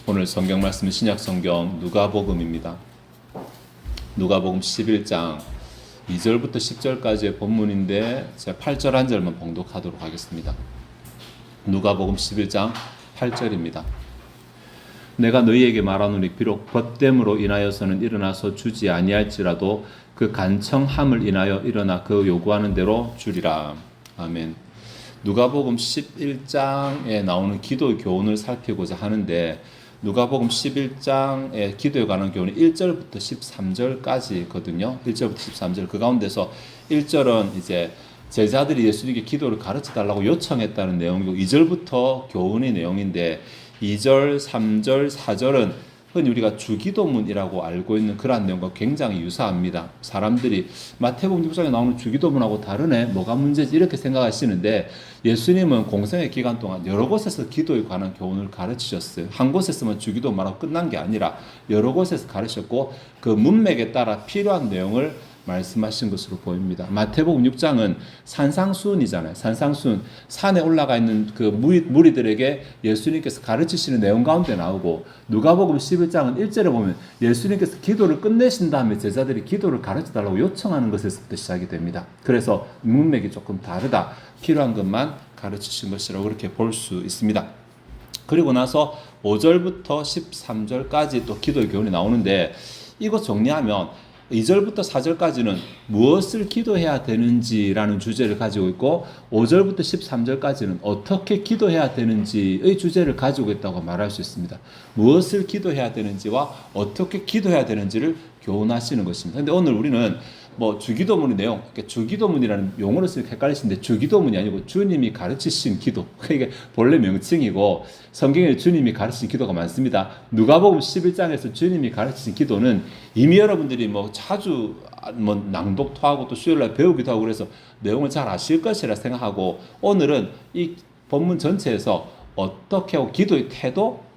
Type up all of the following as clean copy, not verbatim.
오늘 성경 말씀은 신약 성경 누가복음입니다. 누가복음 11장 2절부터 10절까지의 본문인데 제가 8절 한 절만 봉독하도록 하겠습니다. 누가복음 11장 8절입니다. 내가 너희에게 말하노니 비록 벗됨으로 인하여서는 일어나서 주지 아니할지라도 그 간청함을 인하여 일어나 그 요구하는 대로 주리라. 아멘. 누가복음 11장에 나오는 기도 교훈을 살피고자 하는데 누가복음 11장의 기도에 관한 교훈이 1절부터 13절까지거든요. 1절부터 13절. 그 가운데서 1절은 이제 제자들이 예수님께 기도를 가르쳐 달라고 요청했다는 내용이고 2절부터 교훈의 내용인데 2절, 3절, 4절은 흔히 우리가 주기도문이라고 알고 있는 그러한 내용과 굉장히 유사합니다. 사람들이 마태복음 6장에 나오는 주기도문하고 다르네? 뭐가 문제지? 이렇게 생각하시는데 예수님은 공생의 기간 동안 여러 곳에서 기도에 관한 교훈을 가르치셨어요. 한 곳에서만 주기도문하고 끝난 게 아니라 여러 곳에서 가르쳤고 그 문맥에 따라 필요한 내용을 말씀하신 것으로 보입니다. 마태복음 6장은 산상수훈이잖아요. 산상수훈, 산에 올라가 있는 그 무리들에게 예수님께서 가르치시는 내용 가운데 나오고 누가복음 11장은 1절에 보면 예수님께서 기도를 끝내신 다음에 제자들이 기도를 가르쳐달라고 요청하는 것에서부터 시작이 됩니다. 그래서 문맥이 조금 다르다. 필요한 것만 가르치신 것이라고 그렇게 볼 수 있습니다. 그리고 나서 5절부터 13절까지 또 기도의 교훈이 나오는데 이거 정리하면 2절부터 4절까지는 무엇을 기도해야 되는지라는 주제를 가지고 있고 5절부터 13절까지는 어떻게 기도해야 되는지의 주제를 가지고 있다고 말할 수 있습니다. 무엇을 기도해야 되는지와 어떻게 기도해야 되는지를 교훈하시는 것입니다. 그런데 오늘 우리는 뭐 주기도문의 내용, 주기도문이라는 용어를 쓰니까 헷갈리시는데 주기도문이 아니고 주님이 가르치신 기도, 이게 본래 명칭이고 성경에 주님이 가르치신 기도가 많습니다. 누가복음 11장에서 주님이 가르치신 기도는 이미 여러분들이 뭐 자주 뭐 낭독도 하고 또 수요일날 배우기도 하고 그래서 내용을 잘 아실 것이라 생각하고 오늘은 이 본문 전체에서 어떻게 하고 기도의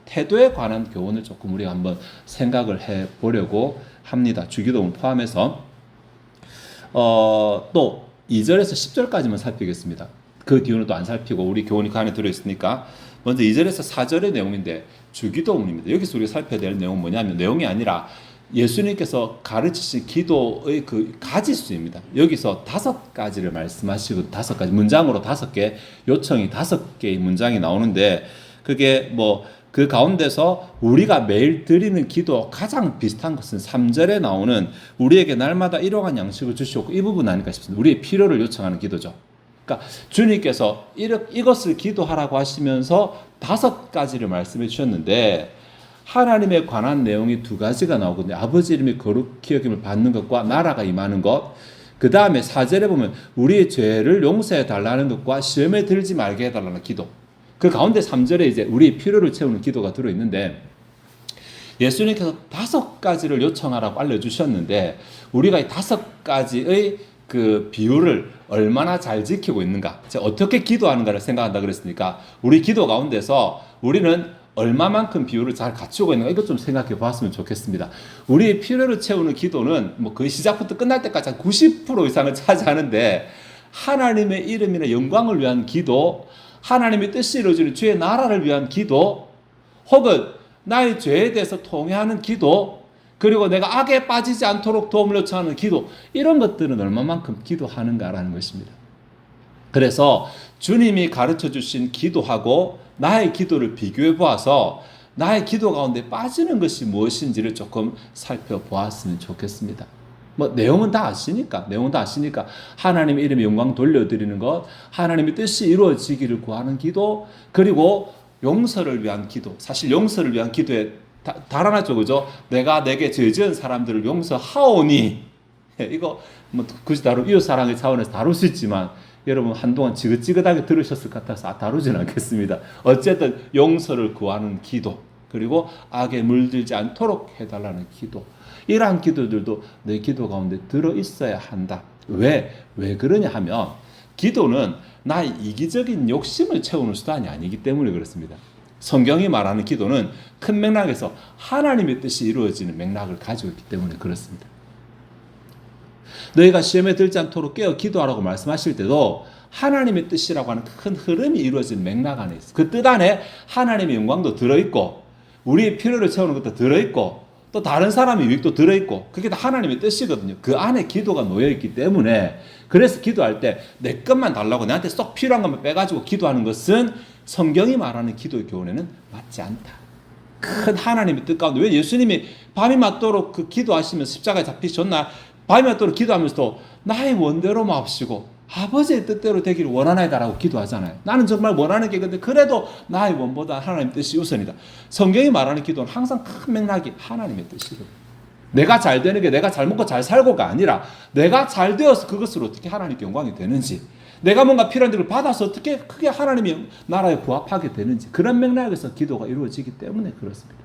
태도에 관한 교훈을 조금 우리가 한번 생각을 해 보려고 합니다. 주기도문 포함해서. 또 2절에서 10절까지만 살피겠습니다. 그 뒤로는 또 안 살피고 우리 교훈이 그 안에 들어있으니까 먼저 2절에서 4절의 내용인데 주기도문입니다. 여기서 우리가 살펴야 될 내용은 뭐냐면 내용이 아니라 예수님께서 가르치신 기도의 그 가지수입니다. 여기서 5가지를 말씀하시고 5가지 문장으로 5개 요청이 5개의 문장이 나오는데 그게 뭐 그 가운데서 우리가 매일 드리는 기도 가장 비슷한 것은 3절에 나오는 우리에게 날마다 일용할 양식을 주시옵고 이 부분 아닐까 싶습니다. 우리의 필요를 요청하는 기도죠. 그러니까 주님께서 이것을 기도하라고 하시면서 5가지를 말씀해 주셨는데 하나님에 관한 내용이 2가지가 나오거든요. 아버지 이름이 거룩히 여김을 받는 것과 나라가 임하는 것. 그 다음에 4절에 보면 우리의 죄를 용서해 달라는 것과 시험에 들지 말게 해달라는 기도. 그 가운데 3절에 이제 우리의 필요를 채우는 기도가 들어있는데 예수님께서 5가지를 요청하라고 알려주셨는데 우리가 이 5가지의 그 비율을 얼마나 잘 지키고 있는가, 어떻게 기도하는가를 생각한다 그랬으니까 우리 기도 가운데서 우리는 얼마만큼 비율을 잘 갖추고 있는가 이것 좀 생각해 보았으면 좋겠습니다. 우리의 필요를 채우는 기도는 뭐 거의 시작부터 끝날 때까지 한 90% 이상을 차지하는데 하나님의 이름이나 영광을 위한 기도, 하나님의 뜻이 이루어지는 주의 나라를 위한 기도, 혹은 나의 죄에 대해서 통회하는 기도, 그리고 내가 악에 빠지지 않도록 도움을 요청하는 기도, 이런 것들은 얼마만큼 기도하는가라는 것입니다. 그래서 주님이 가르쳐 주신 기도하고 나의 기도를 비교해 보아서 나의 기도 가운데 빠지는 것이 무엇인지를 조금 살펴보았으면 좋겠습니다. 뭐 내용은 다 아시니까 하나님의 이름에 영광 돌려드리는 것, 하나님의 뜻이 이루어지기를 구하는 기도, 그리고 용서를 위한 기도. 사실 용서를 위한 기도에 달아나죠, 그죠? 내가 내게 죄 지은 사람들을 용서하오니 이거 뭐 굳이 이웃 사랑의 차원에서 다룰 수 있지만 여러분 한동안 지긋지긋하게 들으셨을 것 같아서 다루지는 않겠습니다. 어쨌든 용서를 구하는 기도, 그리고 악에 물들지 않도록 해달라는 기도, 이러한 기도들도 내 기도 가운데 들어있어야 한다. 왜 그러냐 하면 기도는 나의 이기적인 욕심을 채우는 수단이 아니기 때문에 그렇습니다. 성경이 말하는 기도는 큰 맥락에서 하나님의 뜻이 이루어지는 맥락을 가지고 있기 때문에 그렇습니다. 너희가 시험에 들지 않도록 깨어 기도하라고 말씀하실 때도 하나님의 뜻이라고 하는 큰 흐름이 이루어진 맥락 안에 있어요. 그 뜻 안에 하나님의 영광도 들어있고 우리의 필요를 채우는 것도 들어있고 또 다른 사람의 유익도 들어있고 그게 다 하나님의 뜻이거든요. 그 안에 기도가 놓여있기 때문에 그래서 기도할 때 내 것만 달라고 내한테 쏙 필요한 것만 빼가지고 기도하는 것은 성경이 말하는 기도의 교훈에는 맞지 않다. 큰 하나님의 뜻 가운데 왜 예수님이 밤이 맞도록 그 기도하시면서 십자가에 잡히셨나 밤이 맞도록 기도하면서도 나의 원대로 마옵시고 아버지의 뜻대로 되기를 원하나이다라고 기도하잖아요. 나는 정말 원하는 게 근데 그래도 나의 원보다 하나님의 뜻이 우선이다. 성경이 말하는 기도는 항상 큰 맥락이 하나님의 뜻이거든요. 내가 잘 되는 게 내가 잘 먹고 잘 살고가 아니라 내가 잘 되어서 그것으로 어떻게 하나님께 영광이 되는지 내가 뭔가 필요한 것을 받아서 어떻게 크게 하나님의 나라에 부합하게 되는지 그런 맥락에서 기도가 이루어지기 때문에 그렇습니다.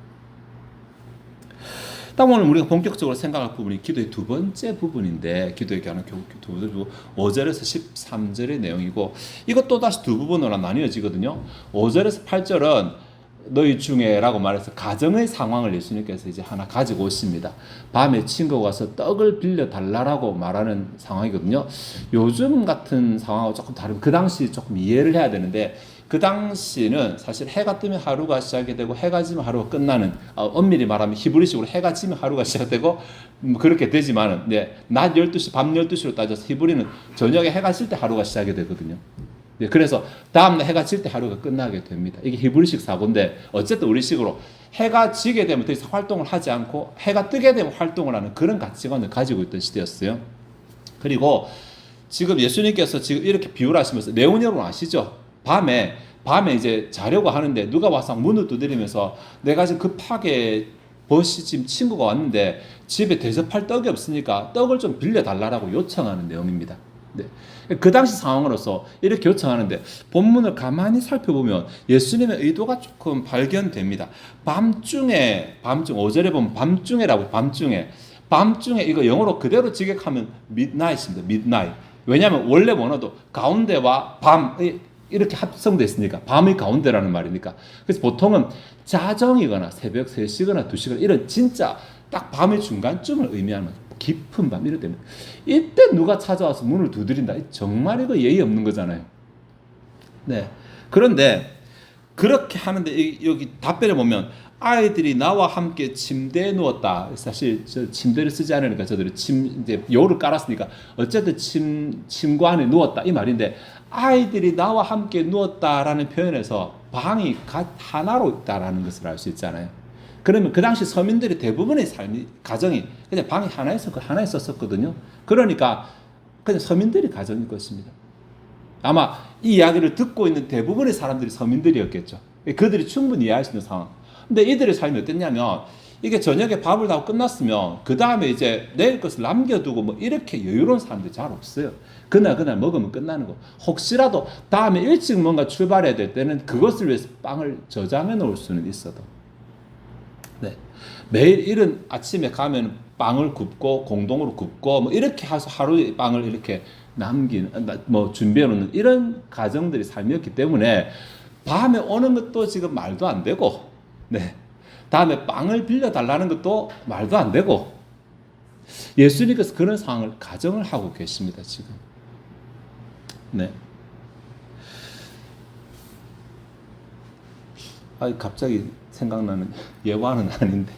다음 오늘 우리가 본격적으로 생각할 부분이 기도의 두 번째 부분인데 기도에 관한 두 번째 부분 5절에서 13절의 내용이고 이것 또다시 두 부분으로 나뉘어지거든요. 5절에서 8절은 너희 중에라고 말해서 가정의 상황을 예수님께서 이제 하나 가지고 오십니다. 밤에 친구가 와서 떡을 빌려 달라라고 말하는 상황이거든요. 요즘 같은 상황하고 조금 다르고 그 당시 조금 이해를 해야 되는데 그 당시는 사실 해가 뜨면 하루가 시작이 되고 해가 지면 하루가 끝나는 엄밀히 말하면 히브리식으로 해가 지면 하루가 시작되고 그렇게 되지만 낮 12시 밤 12시로 따져서 히브리는 저녁에 해가 질 때 하루가 시작이 되거든요. 그래서 다음날 해가 질 때 하루가 끝나게 됩니다. 이게 히브리식 사고인데 어쨌든 우리식으로 해가 지게 되면 더 이상 활동을 하지 않고 해가 뜨게 되면 활동을 하는 그런 가치관을 가지고 있던 시대였어요. 그리고 지금 예수님께서 지금 이렇게 비유를 하시면서 내용 여러분 아시죠? 밤에 이제 자려고 하는데 누가 와서 문을 두드리면서 내가 지금 급하게 지금 친구가 왔는데 집에 대접할 떡이 없으니까 떡을 좀 빌려달라고 요청하는 내용입니다. 네. 그 당시 상황으로서 이렇게 요청하는데 본문을 가만히 살펴보면 예수님의 의도가 조금 발견됩니다. 밤중에 5절에 보면 밤중에 이거 영어로 그대로 직역하면 midnight입니다. midnight. 왜냐하면 원래 원어도 가운데와 밤 이렇게 합성되어 있으니까 밤의 가운데라는 말이니까 그래서 보통은 자정이거나 새벽 3시거나 2시거나 이런 진짜 딱 밤의 중간쯤을 의미하는 깊은 밤 이럴 때는 이때 누가 찾아와서 문을 두드린다 정말 이거 예의 없는 거잖아요. 네. 그런데 그렇게 하는데 여기 답변에 보면 아이들이 나와 함께 침대에 누웠다. 사실 저 침대를 쓰지 않으니까 저들이 이제 요를 깔았으니까 어쨌든 침구 안에 누웠다 이 말인데 아이들이 나와 함께 누웠다라는 표현에서 방이 하나로 있다라는 것을 알 수 있잖아요. 그러면 그 당시 서민들이 대부분의 삶이 가정이 그냥 방이 하나 있었거든요. 그러니까 그냥 서민들이 가정일 것입니다. 아마 이 이야기를 듣고 있는 대부분의 사람들이 서민들이었겠죠. 그들이 충분히 이해할 수 있는 상황. 근데 이들의 삶이 어땠냐면 이게 저녁에 밥을 다 하고 끝났으면 그 다음에 이제 내일 것을 남겨두고 뭐 이렇게 여유로운 사람들이 잘 없어요. 그날 먹으면 끝나는 거. 혹시라도 다음에 일찍 뭔가 출발해야 될 때는 그것을 위해서 빵을 저장해 놓을 수는 있어도. 네. 매일 이른 아침에 가면 빵을 굽고 공동으로 굽고 뭐 이렇게 해서 하루에 빵을 이렇게 준비해 놓는 이런 가정들이 삶이었기 때문에 밤에 오는 것도 지금 말도 안 되고, 네. 다음에 빵을 빌려달라는 것도 말도 안 되고, 예수님께서 그런 상황을 가정을 하고 계십니다, 지금. 네. 갑자기 생각나는 예화는 아닌데,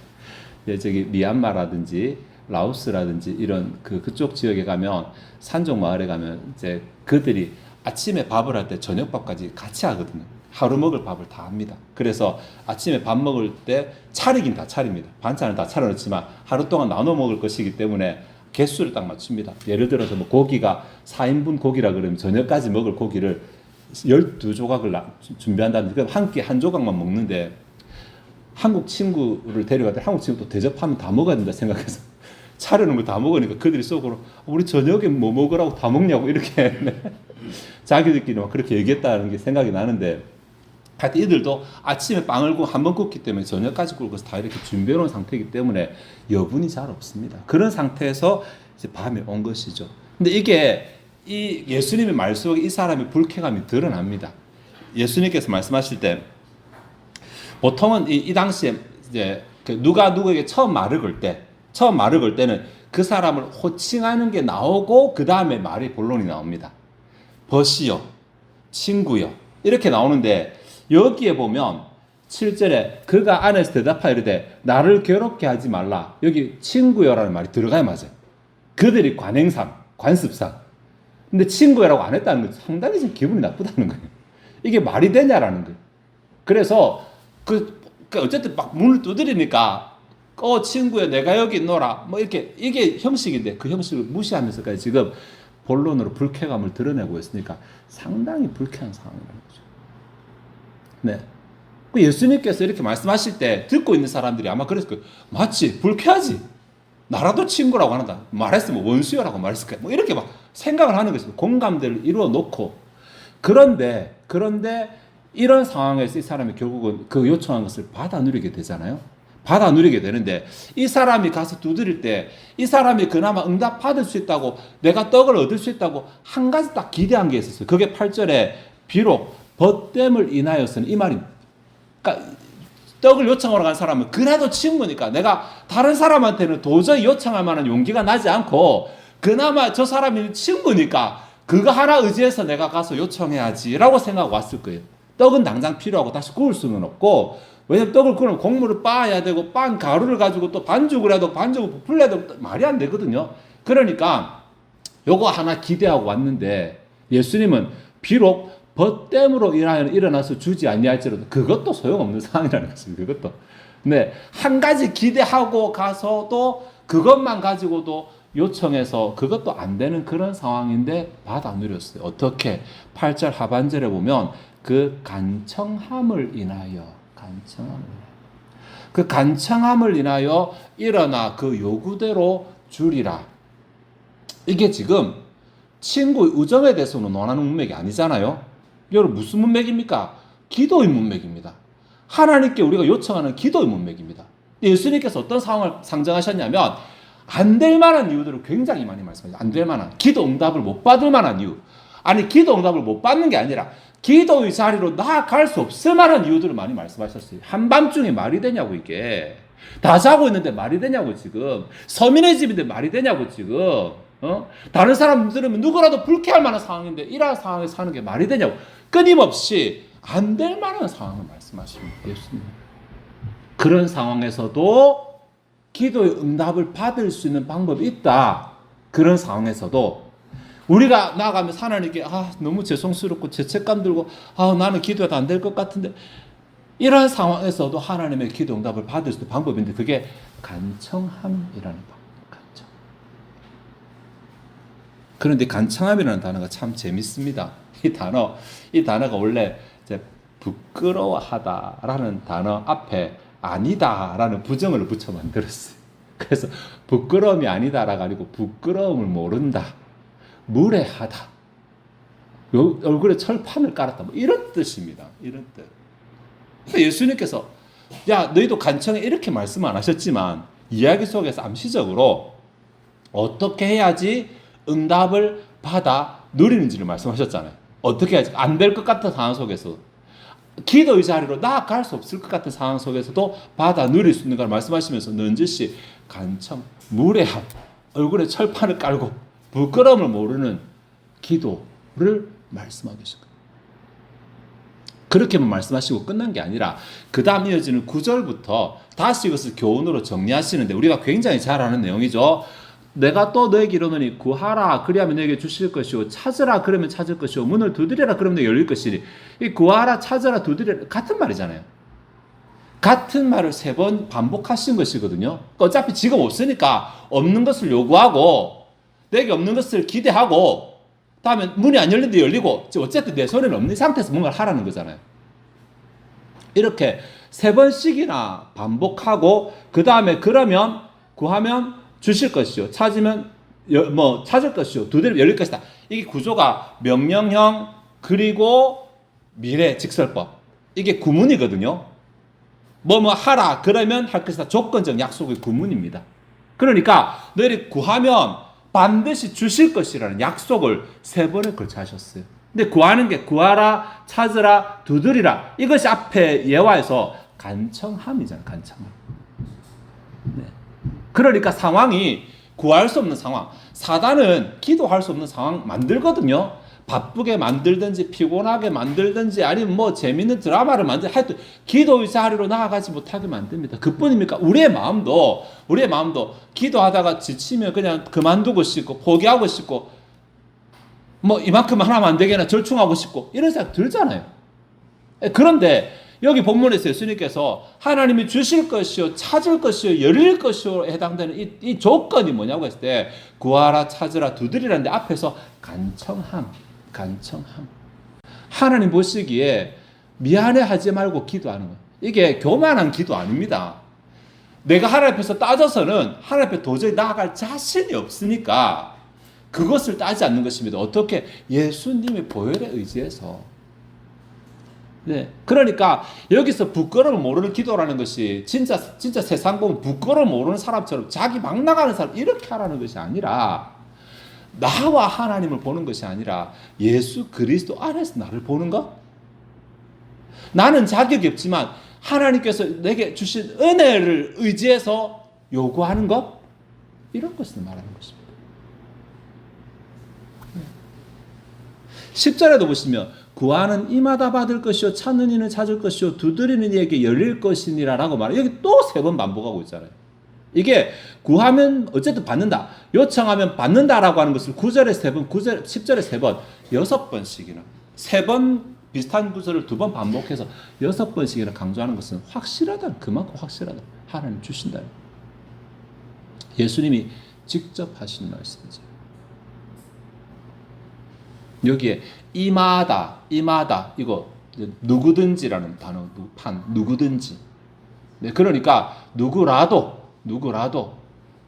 저기 미얀마라든지 라오스라든지 이런 그쪽 지역에 가면 산족 마을에 가면 이제 그들이 아침에 밥을 할 때 저녁밥까지 같이 하거든요. 하루 먹을 밥을 다 합니다. 그래서 아침에 밥 먹을 때 차리긴 다 차립니다. 반찬을 다 차려놓지만 하루 동안 나눠 먹을 것이기 때문에 개수를 딱 맞춥니다. 예를 들어서 뭐 고기가 4인분 고기라 그러면 저녁까지 먹을 고기를 12조각을 준비한다든지 그럼 한 끼 한 조각만 먹는데 한국 친구를 데려갈 때 한국 친구 또 대접하면 다 먹어야 된다 생각해서 차려놓은 거 다 먹으니까 그들이 속으로 우리 저녁에 뭐 먹으라고 다 먹냐고 이렇게 자기들끼리 막 그렇게 얘기했다는 게 생각이 나는데 하여튼 이들도 아침에 빵을 한번 굽기 때문에 저녁까지 굽고서 다 이렇게 준비해 놓은 상태이기 때문에 여분이 잘 없습니다. 그런 상태에서 이제 밤에 온 것이죠. 근데 이게 이 예수님의 말 속에 이 사람의 불쾌감이 드러납니다. 예수님께서 말씀하실 때 보통은 이 당시에 이제 누가 누구에게 처음 말을 걸 때는 그 사람을 호칭하는 게 나오고 그 다음에 말이 본론이 나옵니다. 벗이요, 친구요 이렇게 나오는데 여기에 보면 7절에 그가 안에서 대답하여 이르되 나를 괴롭게 하지 말라. 여기 친구여라는 말이 들어가야 맞아요. 그들이 관행상, 관습상. 근데 친구여라고 안 했다는 건 상당히 좀 기분이 나쁘다는 거예요. 이게 말이 되냐라는 거예요. 그래서 어쨌든 막 문을 두드리니까 친구야 내가 여기 있노라 뭐 이렇게 이게 형식인데 그 형식을 무시하면서까지 지금 본론으로 불쾌감을 드러내고 있으니까 상당히 불쾌한 상황이라는 거죠. 네. 예수님께서 이렇게 말씀하실 때 듣고 있는 사람들이 아마 그랬을 거예요. 맞지, 불쾌하지. 나라도 친구라고 한다. 말했으면 원수여라고 말했을 거예요. 뭐 이렇게 막 생각을 하는 것입니다. 공감대를 이루어 놓고. 그런데 이런 상황에서 이 사람이 결국은 그 요청한 것을 받아 누리게 되잖아요. 받아 누리게 되는데 이 사람이 가서 두드릴 때 이 사람이 그나마 응답 받을 수 있다고 내가 떡을 얻을 수 있다고 한 가지 딱 기대한 게 있었어요. 그게 8절에 비록 벗됨을 인하여서는 이 말입니다. 그러니까 떡을 요청하러 간 사람은 그래도 친구니까 내가 다른 사람한테는 도저히 요청할 만한 용기가 나지 않고 그나마 저 사람이 친구니까 그거 하나 의지해서 내가 가서 요청해야지 라고 생각하고 왔을 거예요. 떡은 당장 필요하고 다시 구울 수는 없고 왜냐면 떡을 구우면 곡물을 빻아야 되고 빻은 가루를 가지고 또 반죽을 해도 반죽을 부풀려야 되고 말이 안 되거든요. 그러니까 요거 하나 기대하고 왔는데 예수님은 비록 벗됨으로 일어나서 주지 아니할지라도 그것도 소용없는 상황이라는 것입니다. 그것도. 네, 한 가지 기대하고 가서도 그것만 가지고도 요청해서 그것도 안 되는 그런 상황인데 받아 누렸어요. 어떻게? 8절 하반절에 보면 그 간청함을 인하여 그 간청함을 인하여 일어나 그 요구대로 주리라. 이게 지금 친구의 우정에 대해서는 논하는 문맥이 아니잖아요. 여러분 무슨 문맥입니까? 기도의 문맥입니다. 하나님께 우리가 요청하는 기도의 문맥입니다. 예수님께서 어떤 상황을 상정하셨냐면 안 될 만한 이유들을 굉장히 많이 말씀하셨어요. 안 될 만한 기도 응답을 못 받을 만한 이유. 아니 기도 응답을 못 받는 게 아니라 기도의 자리로 나아갈 수 없을 만한 이유들을 많이 말씀하셨어요. 한밤중에 말이 되냐고 이게. 다 자고 있는데 말이 되냐고 지금. 서민의 집인데 말이 되냐고 지금. 다른 사람 들으면 누구라도 불쾌할 만한 상황인데 이러한 상황에 사는 게 말이 되냐고. 끊임없이 안 될 만한 상황을 말씀하십니다. 예수님. 그런 상황에서도 기도의 응답을 받을 수 있는 방법이 있다. 그런 상황에서도 우리가 나아가면서 하나님께 너무 죄송스럽고 죄책감 들고 나는 기도가 안 될 것 같은데 이러한 상황에서도 하나님의 기도 응답을 받을 수 있는 방법인데 그게 간청함이라는 방법입니다. 간청. 그런데 간청함이라는 단어가 참 재밌습니다. 이 단어가 원래 이제 부끄러워하다라는 단어 앞에 아니다라는 부정을 붙여 만들었어요. 그래서 부끄러움이 아니다라가 아니고 부끄러움을 모른다. 무례하다. 얼굴에 철판을 깔았다. 뭐 이런 뜻입니다. 이런 뜻. 예수님께서 너희도 간청해 이렇게 말씀 안 하셨지만 이야기 속에서 암시적으로 어떻게 해야지 응답을 받아 누리는지를 말씀하셨잖아요. 어떻게 해야지 안 될 것 같은 상황 속에서 기도의 자리로 나아갈 수 없을 것 같은 상황 속에서도 받아 누릴 수 있는 걸 말씀하시면서 넌지시 간청, 무례함, 얼굴에 철판을 깔고 부끄러움을 모르는 기도를 말씀하고 계신 거예요. 그렇게만 말씀하시고 끝난 게 아니라 그 다음 이어지는 9절부터 다시 이것을 교훈으로 정리하시는데 우리가 굉장히 잘 아는 내용이죠. 내가 또 너에게 이르노니 구하라 그리하면 너에게 주실 것이요 찾으라 그러면 찾을 것이요 문을 두드리라 그러면 너에게 열릴 것이니 이 구하라 찾으라 두드리라 같은 말이잖아요. 같은 말을 3번 반복하신 것이거든요. 어차피 지금 없으니까 없는 것을 요구하고 내게 없는 것을 기대하고 다음에 문이 안 열리는데 열리고 어쨌든 내 손에는 없는 상태에서 뭔가를 하라는 거잖아요. 이렇게 3번씩이나 반복하고 그 다음에 그러면 구하면 주실 것이요 찾으면 찾을 것이요 두드리면 열릴 것이다. 이게 구조가 명령형 그리고 미래 직설법. 이게 구문이거든요. 뭐 하라 그러면 할 것이다. 조건적 약속의 구문입니다. 그러니까 너희들이 구하면 반드시 주실 것이라는 약속을 3번에 걸쳐 하셨어요. 근데 구하는 게 구하라, 찾으라, 두드리라. 이것이 앞에 예화에서 간청함이잖아요. 간청함. 네. 그러니까 상황이 구할 수 없는 상황. 사단은 기도할 수 없는 상황 만들거든요. 바쁘게 만들든지 피곤하게 만들든지 아니면 뭐 재밌는 드라마를 만들 하여튼 기도의 자리로 나아가지 못하게 만듭니다. 그뿐입니까? 우리의 마음도 기도하다가 지치면 그냥 그만두고 싶고 포기하고 싶고 뭐 이만큼 하면 안 되겠나 절충하고 싶고 이런 생각 들잖아요. 그런데 여기 본문에서 예수님께서 하나님이 주실 것이요 찾을 것이요 열릴 것이요 해당되는 이 조건이 뭐냐고 했을 때 구하라 찾으라 두드리라는데 앞에서 간청함. 하나님 보시기에 미안해하지 말고 기도하는 거예요. 이게 교만한 기도 아닙니다. 내가 하나님 앞에서 따져서는 하나님 앞에 도저히 나아갈 자신이 없으니까 그것을 따지지 않는 것입니다. 어떻게? 예수님의 보혈에 의지해서. 네. 그러니까 여기서 부끄러움을 모르는 기도라는 것이 진짜 세상 보면 부끄러움 모르는 사람처럼 자기 막 나가는 사람 이렇게 하라는 것이 아니라 나와 하나님을 보는 것이 아니라 예수 그리스도 안에서 나를 보는 것. 나는 자격이 없지만 하나님께서 내게 주신 은혜를 의지해서 요구하는 것. 이런 것을 말하는 것입니다. 10절에도 보시면 구하는 이마다 받을 것이요 찾는 이는 찾을 것이요 두드리는 이에게 열릴 것이니라 라고 말해요. 여기 또 3번 반복하고 있잖아요. 이게 구하면 어쨌든 받는다. 요청하면 받는다라고 하는 것을 9절에 3번, 10절에 3번, 6번씩이나 3번 비슷한 구절을 2번 반복해서 6번씩이나 강조하는 것은 확실하다. 그만큼 확실하다. 하나님 주신다. 예수님이 직접 하신 말씀이죠. 여기에 이마다 이거 누구든지라는 단어 누구든지. 네, 그러니까 누구라도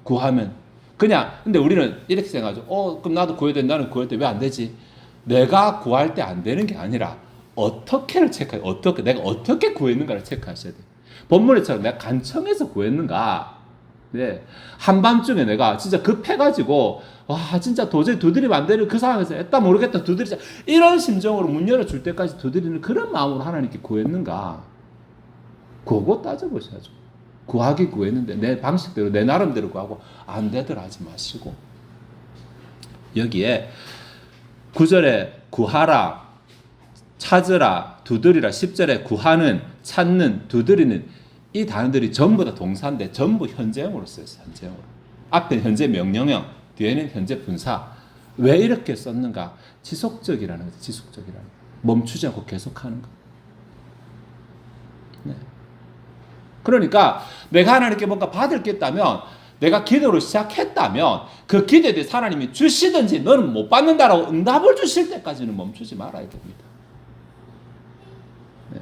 구하면 그냥 근데 우리는 이렇게 생각하죠. 그럼 나도 구해야 돼. 나는 구할 때 왜 안 되지? 내가 구할 때 안 되는 게 아니라 어떻게를 체크해. 내가 어떻게 구했는가를 체크하셔야 돼. 본문에처럼 내가 간청해서 구했는가. 네. 한밤중에 내가 진짜 급해가지고 와 진짜 도저히 두드리면 안 되는 그 상황에서 했다 모르겠다 두드리자 이런 심정으로 문 열어줄 때까지 두드리는 그런 마음으로 하나님께 구했는가. 그거 따져보셔야죠. 구하기 구했는데 내 방식대로 내 나름대로 구하고 안 되더라 하지 마시고 여기에 9절에 구하라 찾으라 두드리라 10절에 구하는 찾는 두드리는 이 단어들이 전부 다 동사인데 전부 현재형으로 쓰였어요. 현재형으로. 앞에 현재 명령형 뒤에는 현재 분사. 왜 이렇게 썼는가? 지속적이라는 거죠. 지속적이라는 거. 멈추지 않고 계속하는 거. 네. 그러니까 내가 하나님께 뭔가 받을 게 있다면 내가 기도를 시작했다면 그 기도에 대해서 하나님이 주시든지 너는 못 받는다라고 응답을 주실 때까지는 멈추지 말아야 됩니다. 네.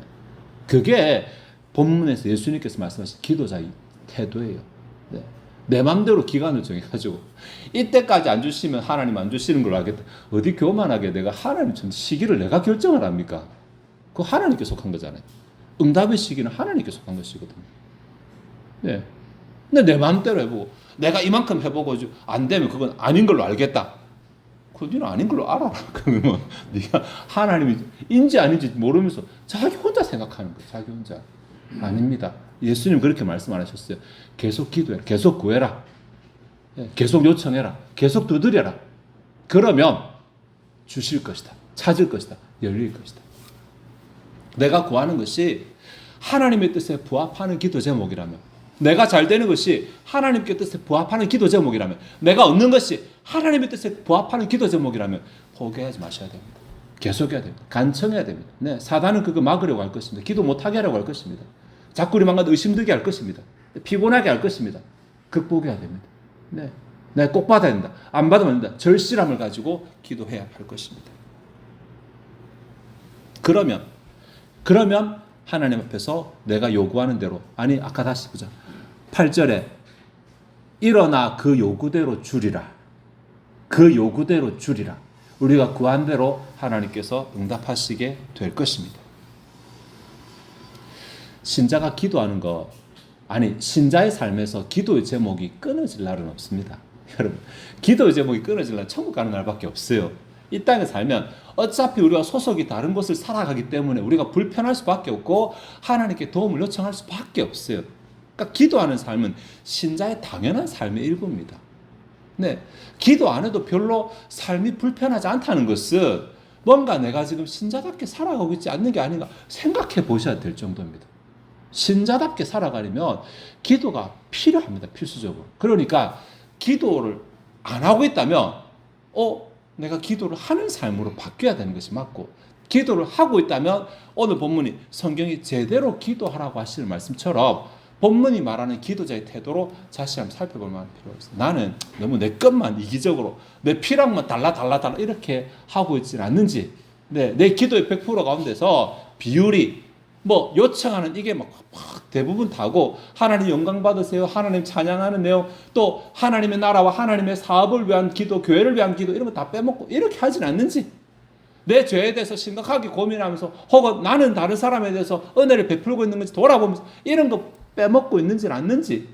그게 본문에서 예수님께서 말씀하신 기도자의 태도예요. 네. 내 맘대로 기간을 정해가지고 이때까지 안 주시면 하나님 안 주시는 걸 알겠다. 어디 교만하게 내가 하나님처럼 시기를 내가 결정을 합니까? 그거 하나님께 속한 거잖아요. 응답의 시기는 하나님께 속한 것이거든요. 네. 근데 내 마음대로 해보고 내가 이만큼 해보고 안 되면 그건 아닌 걸로 알겠다. 그건 아닌 걸로 알아라. 그러면 네가 하나님이 인지 아닌지 모르면서 자기 혼자 생각하는 거예요. 자기 혼자. 아닙니다. 예수님 그렇게 말씀 안 하셨어요. 계속 기도해라. 계속 구해라. 계속 요청해라. 계속 두드려라. 그러면 주실 것이다. 찾을 것이다. 열릴 것이다. 내가 구하는 것이 하나님의 뜻에 부합하는 기도 제목이라면 내가 잘 되는 것이 하나님께 뜻에 부합하는 기도 제목이라면 내가 얻는 것이 하나님의 뜻에 부합하는 기도 제목이라면 포기하지 마셔야 됩니다. 계속해야 됩니다. 간청해야 됩니다. 네, 사단은 그거 막으려고 할 것입니다. 기도 못하게 하려고 할 것입니다. 자꾸 우리 망가도 의심들게 할 것입니다. 피곤하게 할 것입니다. 극복해야 됩니다. 네, 내가 꼭 받아야 된다. 안 받으면 안 된다. 절실함을 가지고 기도해야 할 것입니다. 그러면 하나님 앞에서 내가 요구하는 대로 아니 아까 다시 보자. 8절에 일어나 그 요구대로 주리라. 그 요구대로 주리라. 우리가 구한 대로 하나님께서 응답하시게 될 것입니다. 신자가 기도하는 거 아니 신자의 삶에서 기도의 제목이 끊어질 날은 없습니다. 여러분 기도의 제목이 끊어질 날 천국 가는 날밖에 없어요. 이 땅에 살면 어차피 우리가 소속이 다른 곳을 살아가기 때문에 우리가 불편할 수밖에 없고 하나님께 도움을 요청할 수밖에 없어요. 그러니까 기도하는 삶은 신자의 당연한 삶의 일부입니다. 네, 기도 안 해도 별로 삶이 불편하지 않다는 것은 뭔가 내가 지금 신자답게 살아가고 있지 않는 게 아닌가 생각해 보셔야 될 정도입니다. 신자답게 살아가려면 기도가 필요합니다. 필수적으로. 그러니까 기도를 안 하고 있다면 내가 기도를 하는 삶으로 바뀌어야 되는 것이 맞고, 기도를 하고 있다면 오늘 본문이 성경이 제대로 기도하라고 하시는 말씀처럼 본문이 말하는 기도자의 태도로 다시 한번 살펴볼 만한 필요가 있어요. 나는 너무 내 것만 이기적으로 내 필요만 달라 이렇게 하고 있지는 않는지, 내 기도의 100% 가운데서 비율이 요청하는 이게 막 대부분 다고, 하나님 영광 받으세요, 하나님 찬양하는 내용, 또 하나님의 나라와 하나님의 사업을 위한 기도, 교회를 위한 기도, 이런 거 다 빼먹고 이렇게 하진 않는지, 내 죄에 대해서 심각하게 고민하면서 혹은 나는 다른 사람에 대해서 은혜를 베풀고 있는 건지 돌아보면서 이런 거 빼먹고 있는지는 않는지,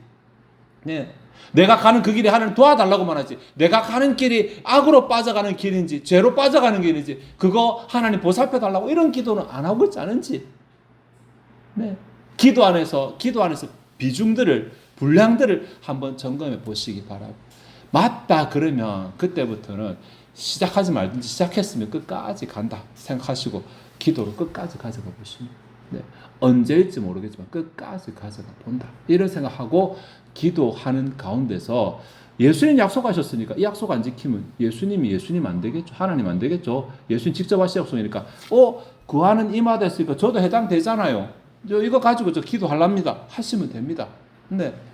내가 가는 그 길이 하나님 도와달라고만 하지, 내가 가는 길이 악으로 빠져가는 길인지 죄로 빠져가는 길인지 그거 하나님 보살펴달라고 이런 기도는 안 하고 있지 않은지, 기도 안에서 비중들을, 분량들을 한번 점검해 보시기 바라고. 맞다 그러면 그때부터는 시작하지 말든지 시작했으면 끝까지 간다 생각하시고 기도를 끝까지 가져가 보시면, 언제일지 모르겠지만 끝까지 가져가 본다 이런 생각하고 기도하는 가운데서, 예수님 약속하셨으니까 이 약속 안 지키면 예수님 안 되겠죠. 하나님 안 되겠죠. 예수님 직접 하신 약속이니까 구하는 임하됐으니까 저도 해당되잖아요. 이거 가지고 저 기도하랍니다 하시면 됩니다.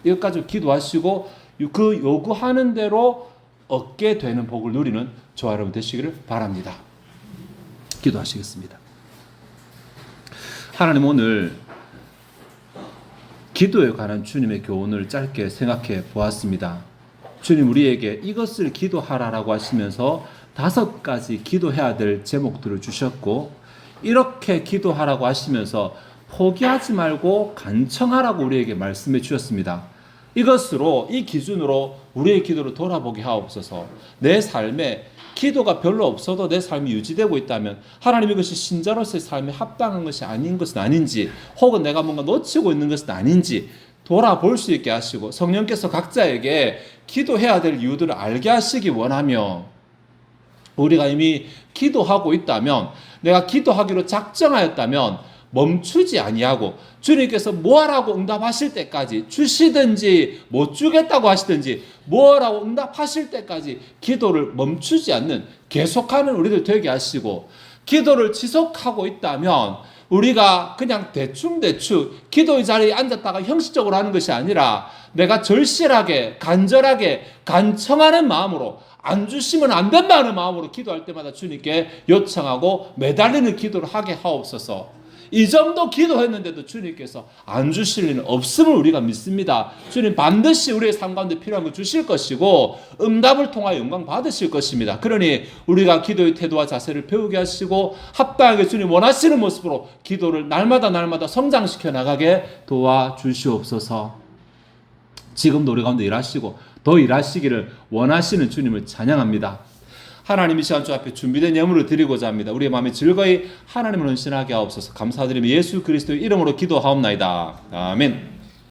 이것 가지고 기도하시고 그 요구하는 대로 얻게 되는 복을 누리는 저와 여러분 되시기를 바랍니다. 기도하시겠습니다. 하나님, 오늘 기도에 관한 주님의 교훈을 짧게 생각해 보았습니다. 주님, 우리에게 이것을 기도하라라고 하시면서 5가지 기도해야 될 제목들을 주셨고, 이렇게 기도하라고 하시면서 포기하지 말고 간청하라고 우리에게 말씀해 주셨습니다. 이것으로, 이 기준으로 우리의 기도를 돌아보게 하옵소서. 내 삶에 기도가 별로 없어도 내 삶이 유지되고 있다면 하나님, 이것이 신자로서의 삶에 합당한 것이 아닌 것은 아닌지, 혹은 내가 뭔가 놓치고 있는 것은 아닌지 돌아볼 수 있게 하시고, 성령께서 각자에게 기도해야 될 이유들을 알게 하시기 원하며, 우리가 이미 기도하고 있다면, 내가 기도하기로 작정하였다면 멈추지 아니하고 주님께서 뭐하라고 응답하실 때까지, 주시든지 못 주겠다고 하시든지 뭐하라고 응답하실 때까지 기도를 멈추지 않는 계속하는 우리들 되게 하시고, 기도를 지속하고 있다면 우리가 그냥 대충 기도의 자리에 앉았다가 형식적으로 하는 것이 아니라 내가 절실하게 간절하게 간청하는 마음으로, 안 주시면 안 된다는 마음으로 기도할 때마다 주님께 요청하고 매달리는 기도를 하게 하옵소서. 이 정도 기도했는데도 주님께서 안 주실 일은 없음을 우리가 믿습니다. 주님 반드시 우리의 삶 가운데 필요한 거 주실 것이고 응답을 통하여 영광 받으실 것입니다. 그러니 우리가 기도의 태도와 자세를 배우게 하시고 합당하게 주님 원하시는 모습으로 기도를 날마다 성장시켜 나가게 도와주시옵소서. 지금도 우리 가운데 일하시고 더 일하시기를 원하시는 주님을 찬양합니다. 하나님, 이 시간 주 앞에 준비된 예물을 드리고자 합니다. 우리의 마음이 즐거이 하나님을 헌신하게 하옵소서. 감사드리며 예수 그리스도의 이름으로 기도하옵나이다. 아멘.